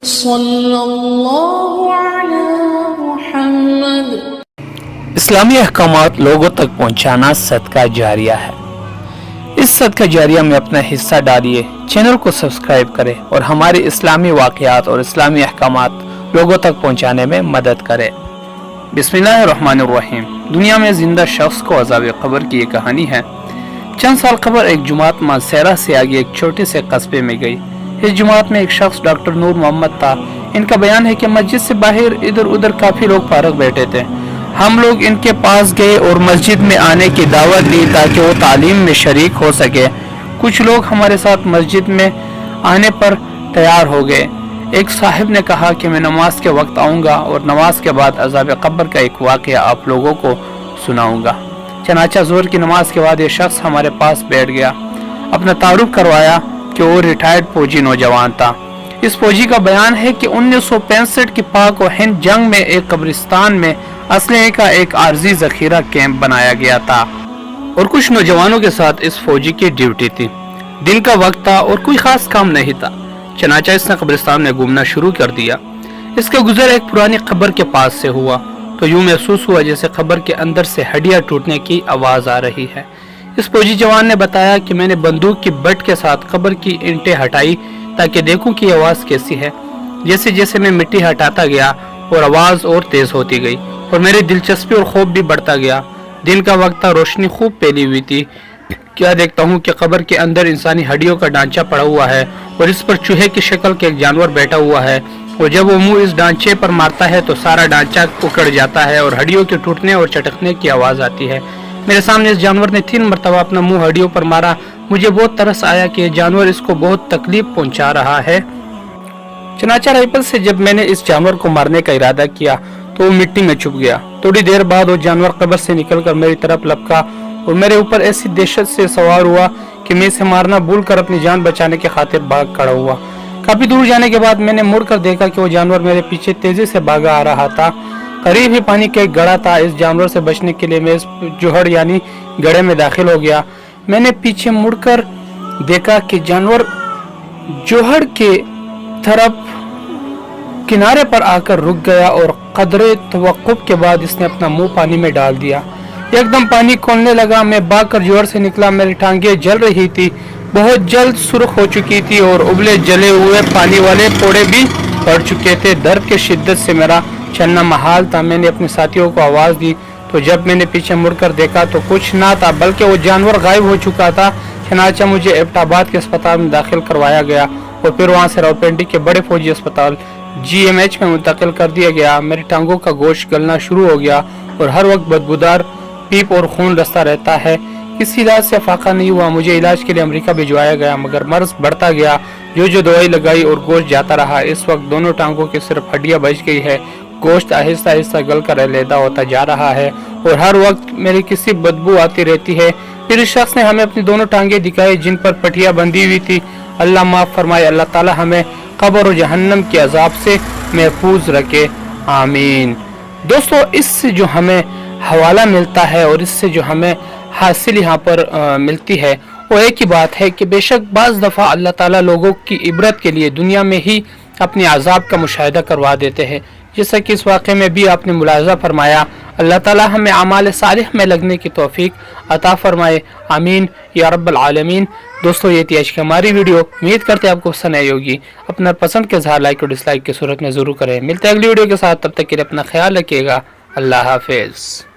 صلی اللہ علی محمد۔ اسلامی احکامات لوگوں تک پہنچانا صدقہ جاریہ ہے۔ اس صدقہ جاریہ میں اپنا حصہ ڈالیے، چینل کو سبسکرائب کریں اور ہمارے اسلامی واقعات اور اسلامی احکامات لوگوں تک پہنچانے میں مدد کریں۔ بسم اللہ الرحمن الرحیم۔ دنیا میں زندہ شخص کو عذاب قبر کی یہ کہانی ہے۔ چند سال قبل ایک جماعت مانسہرہ سے آگے ایک چھوٹے سے قصبے میں گئی۔ اس جماعت میں ایک شخص ڈاکٹر نور محمد تھا۔ ان کا بیان ہے کہ مسجد سے باہر ادھر ادھر کافی لوگ فارغ بیٹھے تھے۔ ہم لوگ ان کے پاس گئے اور مسجد میں آنے کی دعوت دی تاکہ وہ تعلیم میں شریک ہو سکے۔ کچھ لوگ ہمارے ساتھ مسجد میں آنے پر تیار ہو گئے۔ ایک صاحب نے کہا کہ میں نماز کے وقت آؤں گا اور نماز کے بعد عذاب قبر کا ایک واقعہ آپ لوگوں کو سناؤں گا۔ چنانچہ ظہر کی نماز کے بعد یہ شخص ہمارے پاس بیٹھ گیا۔ اپنا تعارف کروایا کہ وہ ریٹائرڈ فوجی نوجوان تھا۔ اس فوجی کا بیان ہے کہ 1965 کی پاک و ہند جنگ میں ایک قبرستان میں اسلحے کا ایک عارضی ذخیرہ کیمپ بنایا گیا تھا اور کچھ نوجوانوں کے ساتھ اس فوجی کی ڈیوٹی تھی۔ دن کا وقت تھا اور کوئی خاص کام نہیں تھا، چنانچہ اس نے قبرستان میں گھومنا شروع کر دیا۔ اس کا گزر ایک پرانی قبر کے پاس سے ہوا تو یوں محسوس ہوا جیسے قبر کے اندر سے ہڈیاں ٹوٹنے کی آواز آ رہی ہے۔ اس فوجی جوان نے بتایا کہ میں نے بندوق کی بٹ کے ساتھ قبر کی اینٹیں ہٹائی تاکہ دیکھوں کہ آواز کیسی ہے۔ جیسے جیسے میں مٹی ہٹاتا گیا اور آواز اور تیز ہوتی گئی اور میری دلچسپی اور خوف بھی بڑھتا گیا۔ دن کا وقت تھا، روشنی خوب پھیلی ہوئی تھی۔ کیا دیکھتا ہوں کہ قبر کے اندر انسانی ہڈیوں کا ڈھانچہ پڑا ہوا ہے اور اس پر چوہے کی شکل کے ایک جانور بیٹھا ہوا ہے، اور جب وہ منہ اس ڈھانچے پر مارتا ہے تو سارا ڈھانچہ اکڑ جاتا ہے اور ہڈیوں کے ٹوٹنے اور چٹکنے کی آواز آتی ہے۔ میرے سامنے اس جانور نے 3 مرتبہ اپنا منہ ہڈیوں پر مارا۔ مجھے بہت ترس آیا کہ یہ جانور اس کو بہت تکلیف پہنچا رہا ہے۔ چنانچہ رائفل سے جب میں نے اس جانور کو مارنے کا ارادہ کیا تو وہ مٹی میں چھپ گیا۔ تھوڑی دیر بعد وہ جانور قبر سے نکل کر میری طرف لپکا اور میرے اوپر ایسی دہشت سے سوار ہوا کہ میں اسے مارنا بھول کر اپنی جان بچانے کی خاطر بھاگ کھڑا ہوا۔ کافی دور جانے کے بعد میں نے مڑ کر دیکھا کہ وہ جانور میرے پیچھے تیزی سے بھاگا آ رہا تھا۔ قریب ہی پانی کا ایک گڑھا تھا۔ اس جانور سے بچنے کے لیے میں اس جوہر یعنی گڑھے میں داخل ہو گیا۔ میں نے پیچھے مڑ کر دیکھا کہ جانور جوہر کے طرف کنارے پر آ کر رک گیا اور قدرے توقف کے بعد اس نے اپنا منہ پانی میں ڈال دیا۔ ایک دم پانی کھولنے لگا۔ میں بھاگ کر جوہر سے نکلا۔ میری ٹانگیں جل رہی تھی، بہت جلد سرخ ہو چکی تھی اور ابلے جلے ہوئے پانی والے پھوڑے بھی پڑ چکے تھے۔ درد کے شدت سے میرا چلنا محال تھا۔ میں نے اپنے ساتھیوں کو آواز دی تو جب میں نے پیچھے مڑ کر دیکھا تو کچھ نہ تھا بلکہ وہ جانور غائب ہو چکا تھا۔ چنانچہ مجھے ایبٹ آباد کے اسپتال میں داخل کروایا گیا اور پھر وہاں سے راولپنڈی کے بڑے فوجی اسپتال GMH میں منتقل کر دیا گیا۔ میری ٹانگوں کا گوشت گلنا شروع ہو گیا اور ہر وقت بدبودار پیپ اور خون رستا رہتا ہے۔ کسی علاج سے فاقہ نہیں ہوا۔ مجھے علاج کے لیے امریکہ بھجوایا گیا مگر مرض بڑھتا گیا۔ جو دوائی لگائی اور گوشت جاتا رہا۔ اس وقت دونوں ٹانگوں کی صرف ہڈیاں بچ گئی ہے۔ گوشت آہستہ آہستہ گل کر علیحدہ ہوتا جا رہا ہے اور ہر وقت میری کسی بدبو آتی رہتی ہے۔ پھر اس شخص نے ہمیں اپنی دونوں ٹانگیں دکھائی جن پر پٹیاں بندھی ہوئی تھی۔ اللہ معاف فرمائے۔ اللہ تعالی ہمیں قبر و جہنم کے عذاب سے محفوظ رکھے، آمین۔ دوستو، اس سے جو ہمیں حوالہ ملتا ہے اور اس سے جو ہمیں حاصل یہاں پر ملتی ہے وہ ایک ہی بات ہے کہ بے شک بعض دفعہ اللہ تعالیٰ لوگوں کی عبرت کے لیے دنیا میں ہی اپنے عذاب کا مشاہدہ کروا دیتے ہیں، جیسا کہ اس واقعے میں بھی آپ نے ملاحظہ فرمایا۔ اللہ تعالیٰ ہمیں اعمال صالح میں لگنے کی توفیق عطا فرمائے، آمین یا رب العالمین۔ دوستو، یہ تھی آج کی ہماری ویڈیو۔ امید کرتے ہیں آپ کو پسند آئی ہوگی۔ اپنا پسند کے اظہار لائک اور ڈس لائک کی صورت میں ضرور کریں۔ ملتے ہیں اگلی ویڈیو کے ساتھ، تب تک کے لیے اپنا خیال رکھیے گا۔ اللہ حافظ۔